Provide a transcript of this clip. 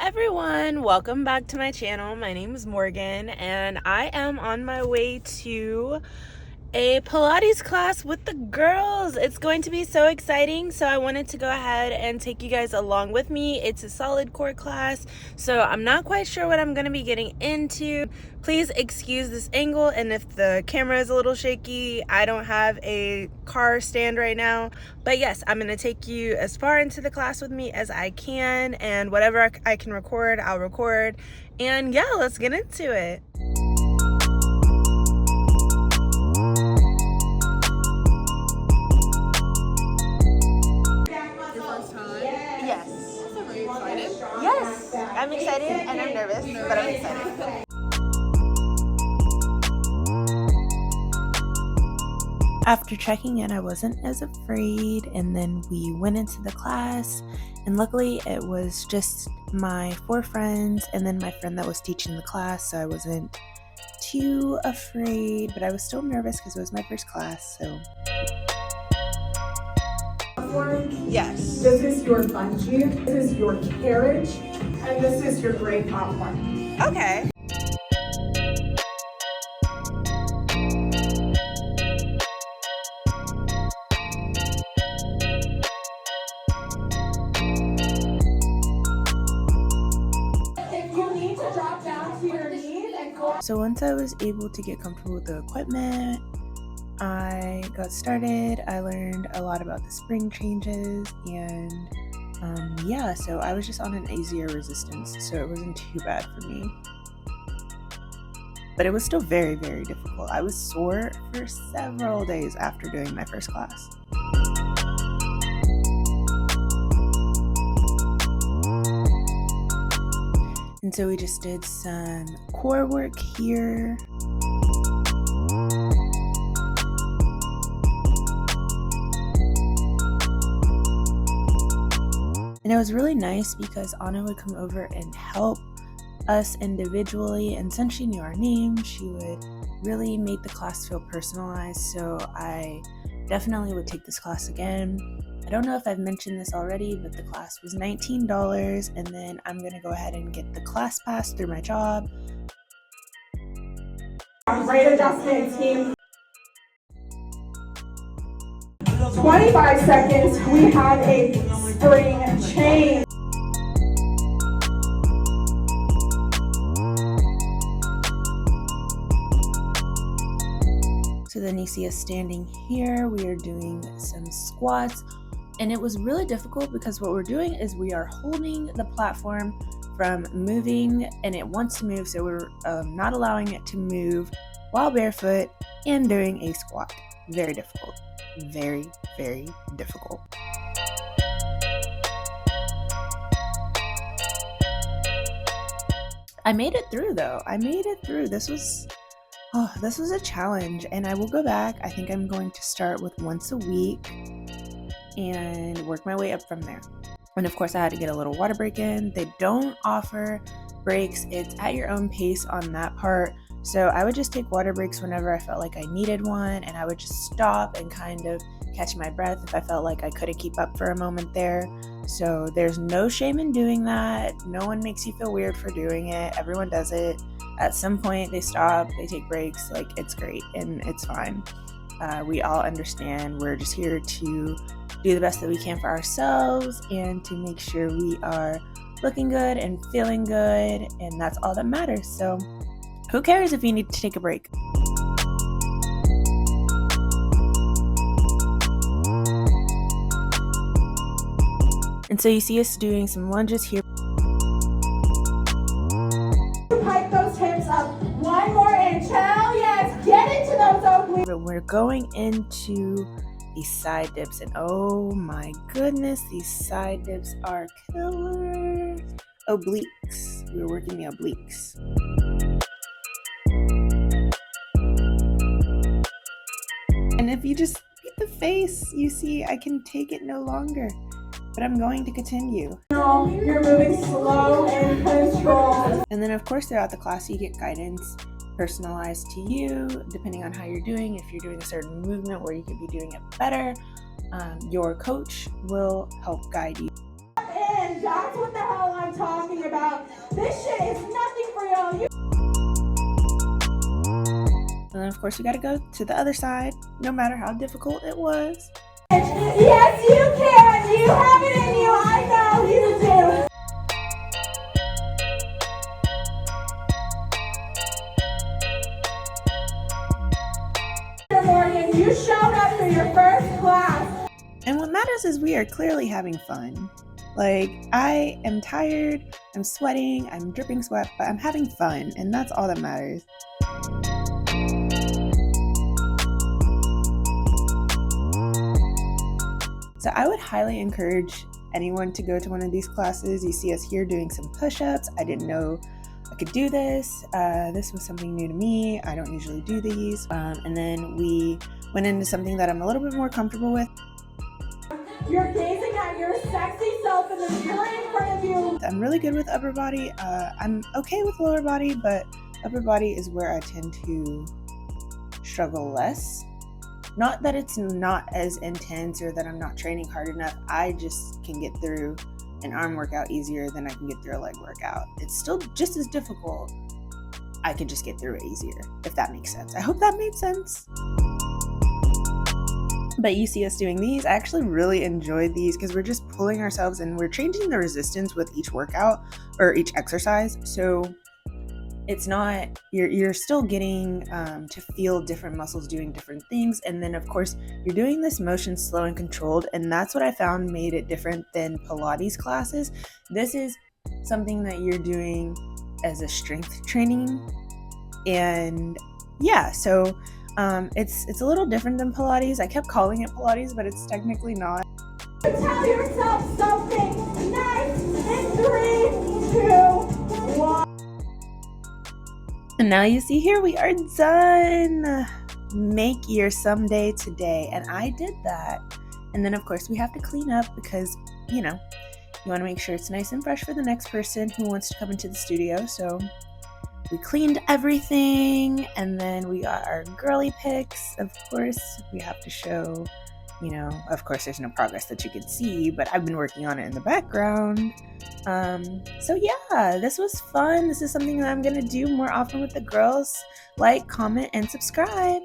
everyone, welcome back to my channel. My name is Morgan and I am on my way to a Pilates class with the girls. It's going to be so exciting, so I wanted to go ahead and take you guys along with me. It's a Solidcore class, so I'm not quite sure what I'm going to be getting into. Please excuse this angle, and if the camera is a little shaky, I don't have a car stand right now. But yes, I'm going to take you as far into the class with me as I can, and whatever I can record, I'll record. And yeah, let's get into it. Yes, I'm excited and I'm nervous, but I'm excited. After checking in, I wasn't as afraid, and then we went into the class, and luckily it was just my 4 friends and then my friend that was teaching the class, so I wasn't too afraid, but I was still nervous because it was my first class, so. Yes. This is your bungee, this is your carriage, and this is your gray popcorn. Okay. If you need to drop down to your knees and go. So once I was able to get comfortable with the equipment, I got started. I learned a lot about the spring changes, and yeah, so I was just on an easier resistance, so it wasn't too bad for me. But it was still very, very difficult. I was sore for several days after doing my first class. And so we just did some core work here. And it was really nice because Anna would come over and help us individually, and since she knew our names, she would really make the class feel personalized, so I definitely would take this class again. I don't know if I've mentioned this already, but the class was $19, and then I'm going to go ahead and get the class pass through my job. Great adjustment, team. 25 seconds, we have a spring change. So then you see us standing here, we are doing some squats, and it was really difficult because what we're doing is we are holding the platform from moving, and it wants to move, so we're not allowing it to move while barefoot and doing a squat. Very difficult. Very, very difficult. I made it through though. I made it through. This was a challenge, and I will go back. I think I'm going to start with once a week and work my way up from there. And of course I had to get a little water break in. They don't offer breaks. It's at your own pace on that part. So I would just take water breaks whenever I felt like I needed one, and I would just stop and kind of catch my breath if I felt like I couldn't keep up for a moment there. So there's no shame in doing that. No one makes you feel weird for doing it. Everyone does it. At some point they stop, they take breaks, like it's great and it's fine. We all understand. We're just here to do the best that we can for ourselves and to make sure we are looking good and feeling good, and that's all that matters. So who cares if you need to take a break? And so you see us doing some lunges here. Pipe those hips up. One more inch. Hell yes. Get into those obliques. But we're going into these side dips, and oh my goodness, these side dips are killer. Obliques. We're working the obliques. And if you just beat the face, you see I can take it no longer, but I'm going to continue. No, you're moving slow and controlled. And then of course throughout the class you get guidance personalized to you depending on how you're doing. If you're doing a certain movement where you could be doing it better, your coach will help guide you. And that's what the hell I'm talking about. This shit is nothing for y'all. And then of course we gotta go to the other side, no matter how difficult it was. Yes, you can. You have it in you. I know you do. Morgan, you showed up for your first class. And what matters is we are clearly having fun. Like, I am tired, I'm sweating, I'm dripping sweat, but I'm having fun, and that's all that matters. So I would highly encourage anyone to go to one of these classes. You see us here doing some push-ups. I didn't know I could do this. This was something new to me. I don't usually do these. And then we went into something that I'm a little bit more comfortable with. You're gazing at your sexy self in the mirror in front of you. I'm really good with upper body. I'm okay with lower body, but upper body is where I tend to struggle less. Not that it's not as intense or that I'm not training hard enough. I just can get through an arm workout easier than I can get through a leg workout. It's still just as difficult. I can just get through it easier, if that makes sense. I hope that made sense. But you see us doing these. I actually really enjoyed these because we're just pulling ourselves and we're changing the resistance with each workout or each exercise. So it's not, you're still getting to feel different muscles doing different things. And then of course you're doing this motion slow and controlled. And that's what I found made it different than Pilates classes. This is something that you're doing as a strength training. And yeah, so it's a little different than Pilates. I kept calling it Pilates, but it's technically not. Tell yourself something nice in 3, 2, 1. And now you see here we are done. Make your someday today. And I did that. And then of course we have to clean up because, you know, you want to make sure it's nice and fresh for the next person who wants to come into the studio. So we cleaned everything, and then we got our girly pics. Of course, we have to show, you know, of course there's no progress that you can see, but I've been working on it in the background. So yeah, this was fun. This is something that I'm going to do more often with the girls. Like, comment, and subscribe.